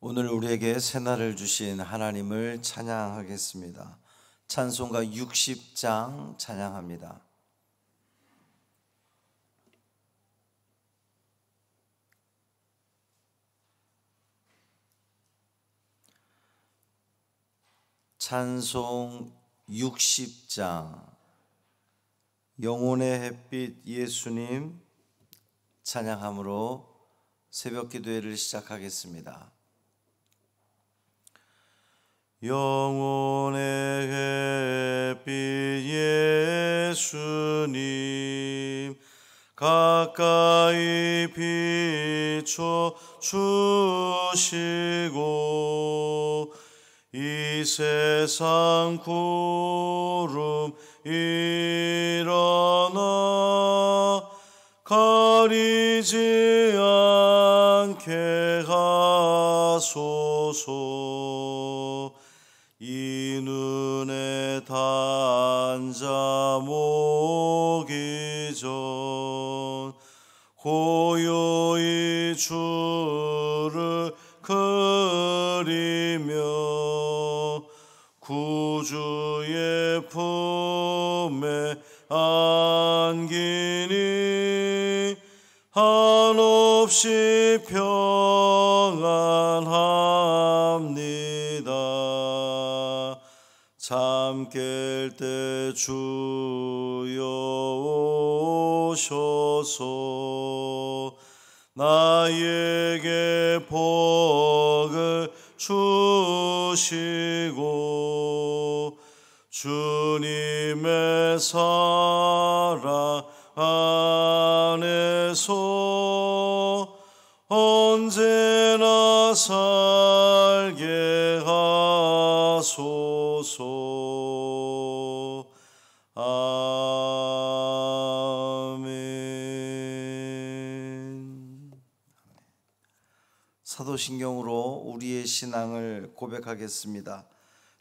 오늘 우리에게 새날을 주신 하나님을 찬양하겠습니다. 찬송가 60장 찬양합니다. 찬송 60장 영혼의 햇빛 예수님 찬양함으로 새벽 기도회를 시작하겠습니다. 영혼의 햇빛 예수님 가까이 비춰 주시고 이 세상 구름 일어나 가리지 않게 하소서. 이 눈에 단자 모기 전 고요히 주를 그리며 구주의 품에 안기니 한없이 평안합니다. 잠 깰 때 주여 오셔서 나에게 복을 주시고 주님의 사랑 안에서 언제나 살게 하소서. 아멘. 사도신경으로 우리의 신앙을 고백하겠습니다.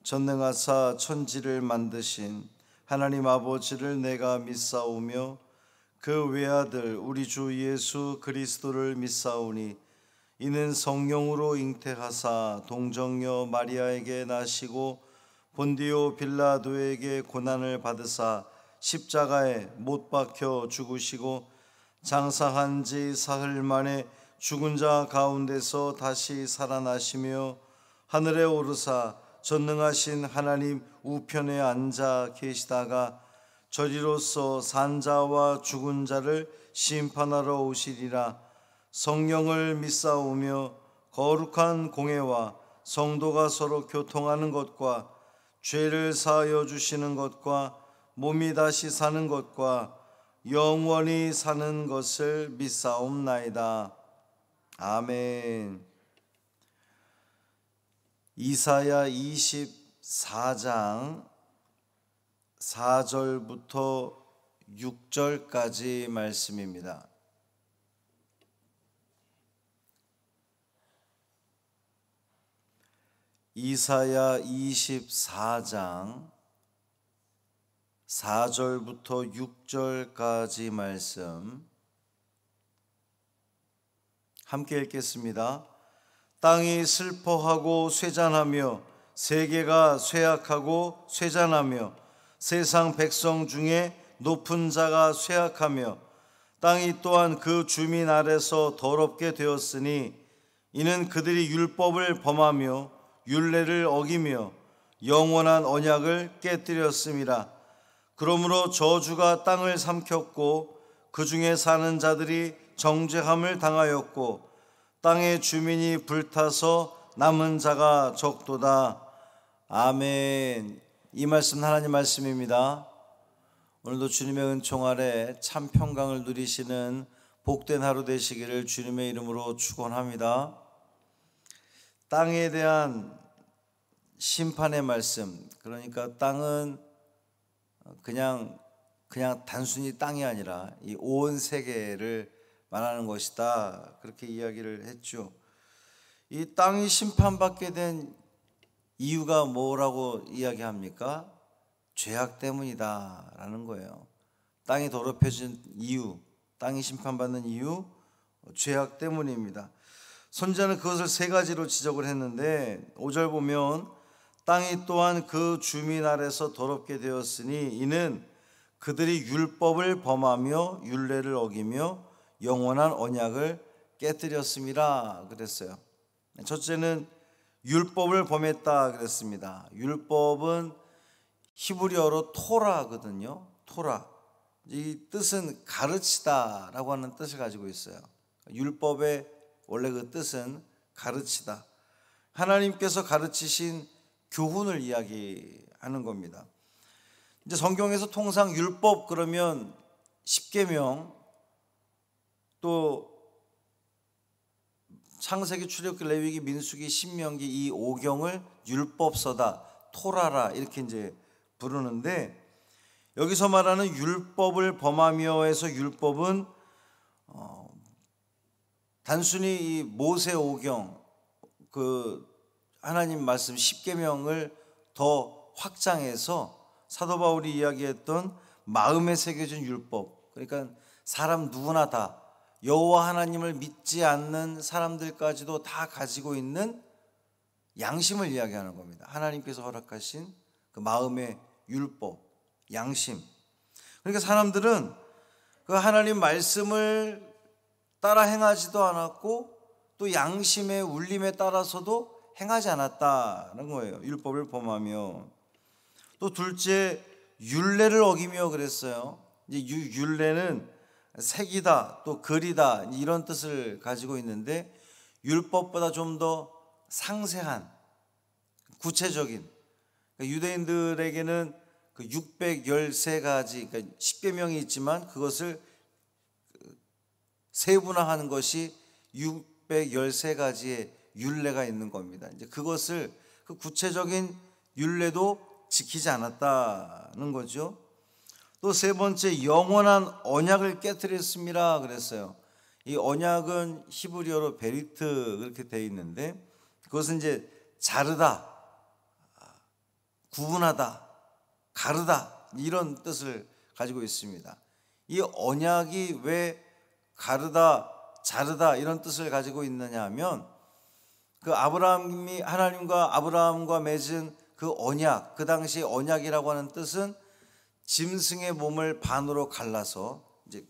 전능하사 천지를 만드신 하나님 아버지를 내가 믿사오며 그 외아들 우리 주 예수 그리스도를 믿사오니 이는 성령으로 잉태하사 동정녀 마리아에게 나시고 본디오 빌라도에게 고난을 받으사 십자가에 못 박혀 죽으시고 장사한 지 사흘 만에 죽은 자 가운데서 다시 살아나시며 하늘에 오르사 전능하신 하나님 우편에 앉아 계시다가 저리로서 산자와 죽은 자를 심판하러 오시리라. 성령을 믿사오며 거룩한 공회와 성도가 서로 교통하는 것과 죄를 사하여 주시는 것과 몸이 다시 사는 것과 영원히 사는 것을 믿사옵나이다. 아멘. 이사야 24장 4절부터 6절까지 말씀입니다. 이사야 24장 4절부터 6절까지 말씀 함께 읽겠습니다. 땅이 슬퍼하고 쇠잔하며 세계가 쇠약하고 쇠잔하며 세상 백성 중에 높은 자가 쇠약하며 땅이 또한 그 주민 아래서 더럽게 되었으니 이는 그들이 율법을 범하며 율례를 어기며 영원한 언약을 깨뜨렸음이라. 그러므로 저주가 땅을 삼켰고 그 중에 사는 자들이 정죄함을 당하였고 땅의 주민이 불타서 남은 자가 적도다. 아멘. 이 말씀 하나님 말씀입니다. 오늘도 주님의 은총 아래 참 평강을 누리시는 복된 하루 되시기를 주님의 이름으로 축원합니다. 땅에 대한 심판의 말씀, 그러니까 땅은 그냥 단순히 땅이 아니라 이 온 세계를 말하는 것이다, 그렇게 이야기를 했죠. 이 땅이 심판받게 된 이유가 뭐라고 이야기합니까? 죄악 때문이다 라는 거예요. 땅이 더럽혀진 이유, 땅이 심판받는 이유, 죄악 때문입니다. 선지자는 그것을 세 가지로 지적을 했는데 5절 보면 땅이 또한 그 주민 아래서 더럽게 되었으니 이는 그들이 율법을 범하며 율례를 어기며 영원한 언약을 깨뜨렸음이라 그랬어요. 첫째는 율법을 범했다 그랬습니다. 율법은 히브리어로 토라거든요. 토라. 이 뜻은 가르치다라고 하는 뜻을 가지고 있어요. 율법의 원래 그 뜻은 가르치다. 하나님께서 가르치신 교훈을 이야기하는 겁니다. 이제 성경에서 통상 율법 그러면 십계명, 또 창세기, 출애굽기, 레위기, 민수기, 신명기 이 5경을 율법서다, 토라라 이렇게 이제 부르는데, 여기서 말하는 율법을 범하며에서 율법은 단순히 이 모세 5경 그 하나님 말씀 십계명을 더 확장해서 사도 바울이 이야기했던 마음에 새겨진 율법, 그러니까 사람 누구나 다 여호와 하나님을 믿지 않는 사람들까지도 다 가지고 있는 양심을 이야기하는 겁니다. 하나님께서 허락하신 그 마음의 율법, 양심. 그러니까 사람들은 그 하나님 말씀을 따라 행하지도 않았고 또 양심의 울림에 따라서도 행하지 않았다는 거예요. 율법을 범하며. 또 둘째, 율례를 어기며 그랬어요. 이제 율례는 색이다, 또 글이다 이런 뜻을 가지고 있는데 율법보다 좀 더 상세한, 구체적인, 그러니까 유대인들에게는 그 613가지, 그러니까 10계명이 있지만 그것을 세분화하는 것이 613가지의 율례가 있는 겁니다. 이제 그것을 그 구체적인 율례도 지키지 않았다는 거죠. 또 세 번째, 영원한 언약을 깨뜨렸습니다 그랬어요. 이 언약은 히브리어로 베리트 그렇게 되어 있는데 그것은 이제 자르다, 구분하다, 가르다 이런 뜻을 가지고 있습니다. 이 언약이 왜 가르다, 자르다 이런 뜻을 가지고 있느냐 하면 그 아브라함이 하나님과 아브라함과 맺은 그 언약, 그 당시 언약이라고 하는 뜻은 짐승의 몸을 반으로 갈라서 이제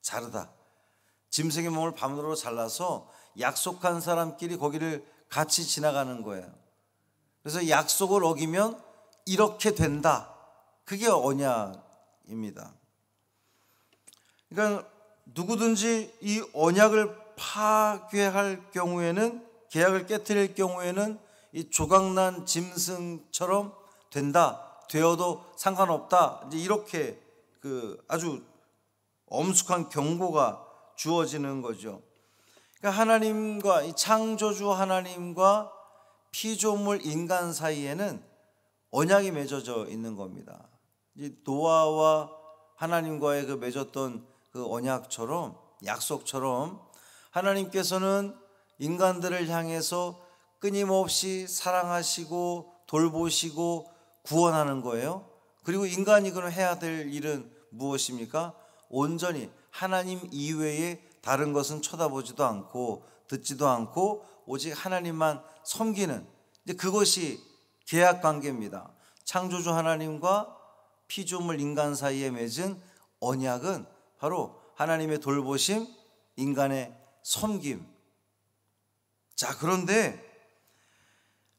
자르다. 짐승의 몸을 반으로 잘라서 약속한 사람끼리 거기를 같이 지나가는 거예요. 그래서 약속을 어기면 이렇게 된다. 그게 언약입니다. 그러니까 누구든지 이 언약을 파괴할 경우에는, 계약을 깨뜨릴 경우에는 이 조각난 짐승처럼 된다, 되어도 상관없다, 이제 이렇게 그 아주 엄숙한 경고가 주어지는 거죠. 그러니까 하나님과, 이 창조주 하나님과 피조물 인간 사이에는 언약이 맺어져 있는 겁니다. 이 노아와 하나님과의 그 맺었던 그 언약처럼, 약속처럼 하나님께서는 인간들을 향해서 끊임없이 사랑하시고 돌보시고 구원하는 거예요. 그리고 인간이 그럼 해야 될 일은 무엇입니까? 온전히 하나님 이외에 다른 것은 쳐다보지도 않고 듣지도 않고 오직 하나님만 섬기는, 이제 그것이 계약 관계입니다. 창조주 하나님과 피조물 인간 사이에 맺은 언약은 바로 하나님의 돌보심, 인간의 섬김. 자, 그런데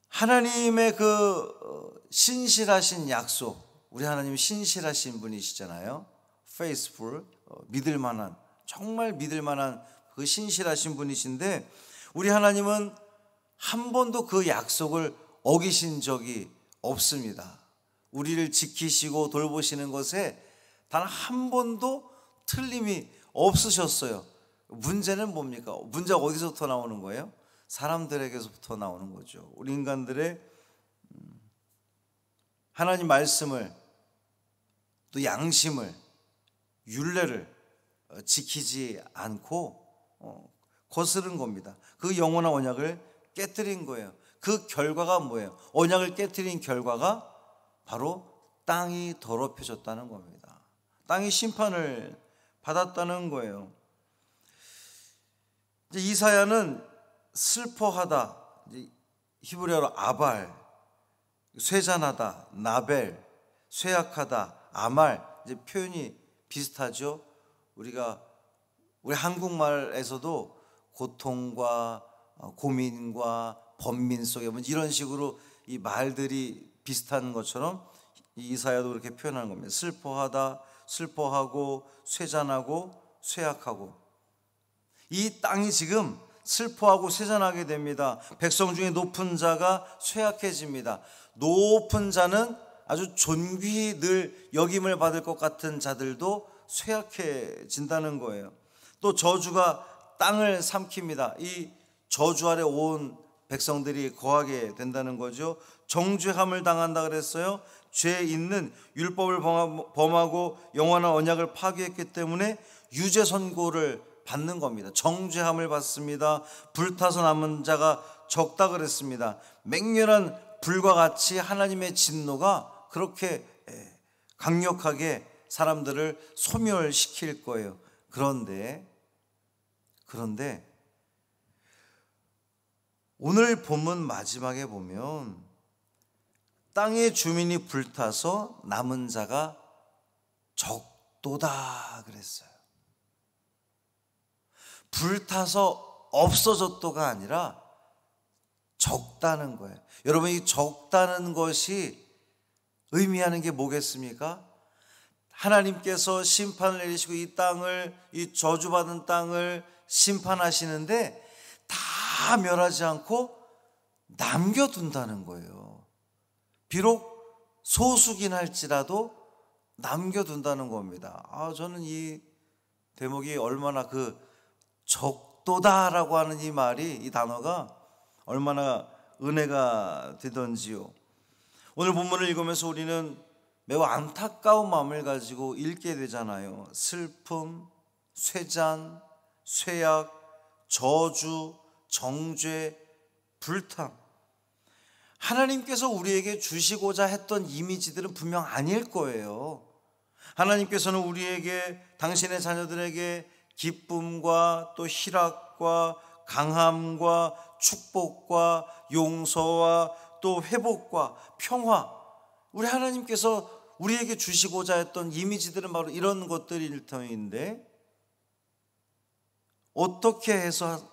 하나님의 그 신실하신 약속, 우리 하나님이 신실하신 분이시잖아요. faithful, 믿을 만한, 정말 믿을 만한 그 신실하신 분이신데 우리 하나님은 한 번도 그 약속을 어기신 적이 없습니다. 우리를 지키시고 돌보시는 것에 단 한 번도 틀림이 없으셨어요. 문제는 뭡니까? 문제가 어디서부터 나오는 거예요? 사람들에게서부터 나오는 거죠. 우리 인간들의 하나님 말씀을, 또 양심을, 율례를 지키지 않고 거스른 겁니다. 그 영원한 언약을 깨뜨린 거예요. 그 결과가 뭐예요? 언약을 깨뜨린 결과가 바로 땅이 더럽혀졌다는 겁니다. 땅이 심판을 받았다는 거예요. 이제 이사야는 슬퍼하다, 히브리어로 아발, 쇠잔하다, 나벨, 쇠약하다, 아말, 이제 표현이 비슷하죠. 우리 한국말에서도 고통과 고민과 번민 속에 이런 식으로 이 말들이 비슷한 것처럼 이사야도 그렇게 표현하는 겁니다. 슬퍼하다, 슬퍼하고, 쇠잔하고, 쇠약하고. 이 땅이 지금 슬퍼하고 쇠잔하게 됩니다. 백성 중에 높은 자가 쇠약해집니다. 높은 자는 아주 존귀히 늘 역임을 받을 것 같은 자들도 쇠약해진다는 거예요. 또 저주가 땅을 삼킵니다. 이 저주 아래 온 백성들이 거하게 된다는 거죠. 정죄함을 당한다 그랬어요. 죄 있는 율법을 범하고 영원한 언약을 파괴했기 때문에 유죄 선고를 받는 겁니다. 정죄함을 받습니다. 불타서 남은 자가 적다 그랬습니다. 맹렬한 불과 같이 하나님의 진노가 그렇게 강력하게 사람들을 소멸시킬 거예요. 그런데 오늘 본문 마지막에 보면 땅의 주민이 불타서 남은 자가 적도다 그랬어요. 불타서 없어졌도가 아니라 적다는 거예요. 여러분, 이 적다는 것이 의미하는 게 뭐겠습니까? 하나님께서 심판을 내리시고 이 땅을, 이 저주받은 땅을 심판하시는데 다 멸하지 않고 남겨둔다는 거예요. 비록 소수긴 할지라도 남겨둔다는 겁니다. 저는 이 대목이 얼마나 적도다라고 하는 이 말이, 이 단어가 얼마나 은혜가 되던지요. 오늘 본문을 읽으면서 우리는 매우 안타까운 마음을 가지고 읽게 되잖아요. 슬픔, 쇠잔, 쇠약, 저주, 정죄, 불탐. 하나님께서 우리에게 주시고자 했던 이미지들은 분명 아닐 거예요. 하나님께서는 우리에게, 당신의 자녀들에게 기쁨과 또 희락과 강함과 축복과 용서와 또 회복과 평화, 우리 하나님께서 우리에게 주시고자 했던 이미지들은 바로 이런 것들일 터인데, 어떻게 해서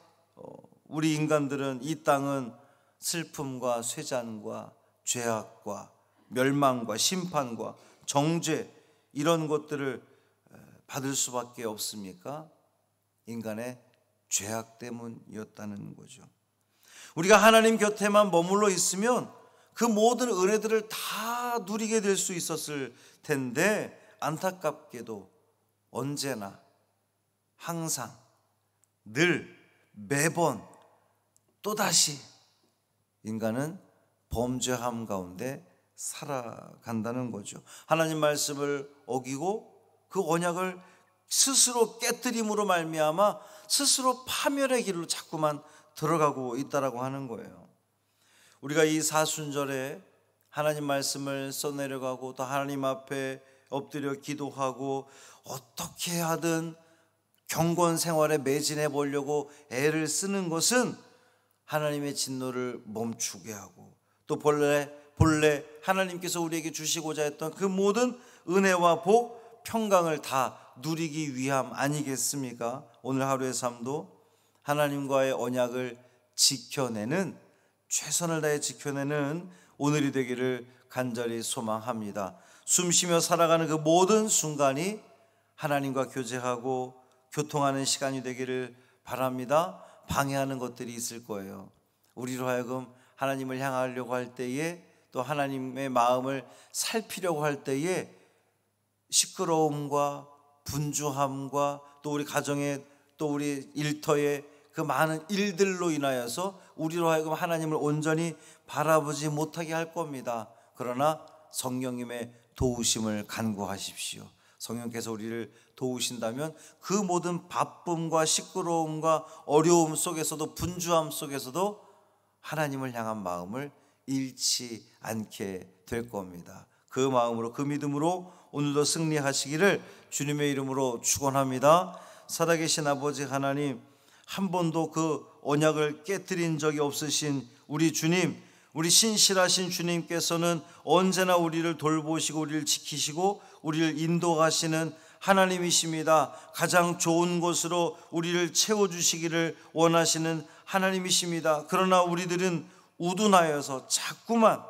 우리 인간들은 이 땅은 슬픔과 쇠잔과 죄악과 멸망과 심판과 정죄, 이런 것들을 받을 수밖에 없습니까? 인간의 죄악 때문이었다는 거죠. 우리가 하나님 곁에만 머물러 있으면 그 모든 은혜들을 다 누리게 될 수 있었을 텐데, 안타깝게도 언제나, 항상, 늘, 매번, 또다시 인간은 범죄함 가운데 살아간다는 거죠. 하나님 말씀을 어기고 그 언약을 스스로 깨뜨림으로 말미암아 스스로 파멸의 길로 자꾸만 들어가고 있다라고 하는 거예요. 우리가 이 사순절에 하나님 말씀을 써내려가고 또 하나님 앞에 엎드려 기도하고 어떻게 하든 경건 생활에 매진해 보려고 애를 쓰는 것은 하나님의 진노를 멈추게 하고, 또 본래 하나님께서 우리에게 주시고자 했던 그 모든 은혜와 복, 평강을 다 누리기 위함 아니겠습니까? 오늘 하루의 삶도 하나님과의 언약을 지켜내는, 최선을 다해 지켜내는 오늘이 되기를 간절히 소망합니다. 숨쉬며 살아가는 그 모든 순간이 하나님과 교제하고 교통하는 시간이 되기를 바랍니다. 방해하는 것들이 있을 거예요. 우리로 하여금 하나님을 향하려고 할 때에, 또 하나님의 마음을 살피려고 할 때에 시끄러움과 분주함과 또 우리 가정에, 또 우리 일터에 그 많은 일들로 인하여서 우리로 하여금 하나님을 온전히 바라보지 못하게 할 겁니다. 그러나 성령님의 도우심을 간구하십시오. 성령께서 우리를 도우신다면 그 모든 바쁨과 시끄러움과 어려움 속에서도, 분주함 속에서도 하나님을 향한 마음을 잃지 않게 될 겁니다. 그 마음으로, 그 믿음으로 오늘도 승리하시기를 주님의 이름으로 축원합니다. 살아계신 아버지 하나님, 한 번도 그 언약을 깨뜨린 적이 없으신 우리 주님, 우리 신실하신 주님께서는 언제나 우리를 돌보시고 우리를 지키시고 우리를 인도하시는 하나님이십니다. 가장 좋은 곳으로 우리를 채워주시기를 원하시는 하나님이십니다. 그러나 우리들은 우둔하여서 자꾸만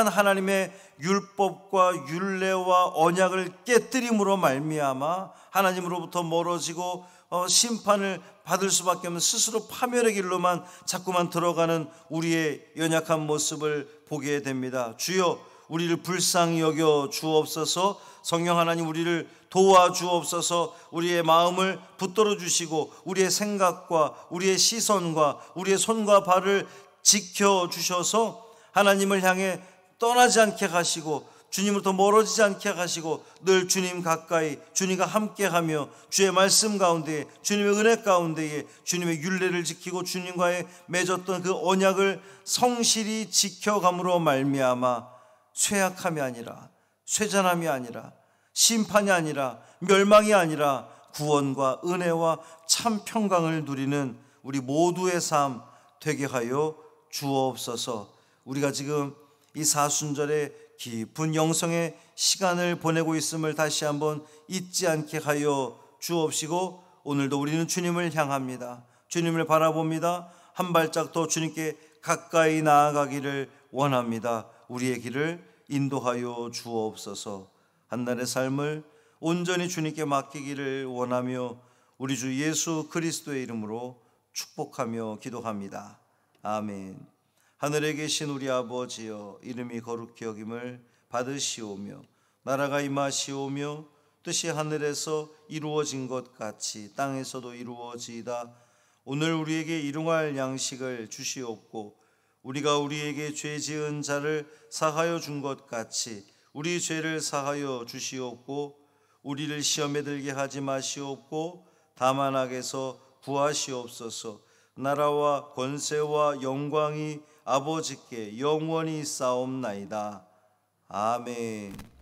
하나님의 율법과 율례와 언약을 깨뜨림으로 말미암아 하나님으로부터 멀어지고 심판을 받을 수밖에 없는 스스로 파멸의 길로만 자꾸만 들어가는 우리의 연약한 모습을 보게 됩니다. 주여, 우리를 불쌍히 여겨 주옵소서. 성령 하나님, 우리를 도와주옵소서. 우리의 마음을 붙들어 주시고 우리의 생각과 우리의 시선과 우리의 손과 발을 지켜주셔서 하나님을 향해 떠나지 않게 하시고 주님으로부터 멀어지지 않게 하시고 늘 주님 가까이, 주님과 함께하며 주의 말씀 가운데에, 주님의 은혜 가운데에 주님의 율례를 지키고 주님과의 맺었던 그 언약을 성실히 지켜감으로 말미암아 쇠약함이 아니라, 쇠잔함이 아니라, 심판이 아니라, 멸망이 아니라 구원과 은혜와 참 평강을 누리는 우리 모두의 삶 되게 하여 주옵소서. 우리가 지금 이 사순절에 깊은 영성의 시간을 보내고 있음을 다시 한번 잊지 않게 하여 주옵시고, 오늘도 우리는 주님을 향합니다. 주님을 바라봅니다. 한 발짝 더 주님께 가까이 나아가기를 원합니다. 우리의 길을 인도하여 주옵소서. 한날의 삶을 온전히 주님께 맡기기를 원하며 우리 주 예수 그리스도의 이름으로 축복하며 기도합니다. 아멘. 하늘에 계신 우리 아버지여, 이름이 거룩히 여김을 받으시오며 나라가 임하시오며 뜻이 하늘에서 이루어진 것 같이 땅에서도 이루어지이다. 오늘 우리에게 일용할 양식을 주시옵고 우리가 우리에게 죄 지은 자를 사하여 준 것 같이 우리 죄를 사하여 주시옵고 우리를 시험에 들게 하지 마시옵고 다만 악에서 구하시옵소서. 나라와 권세와 영광이 아버지께 영원히 싸움나이다. 아멘.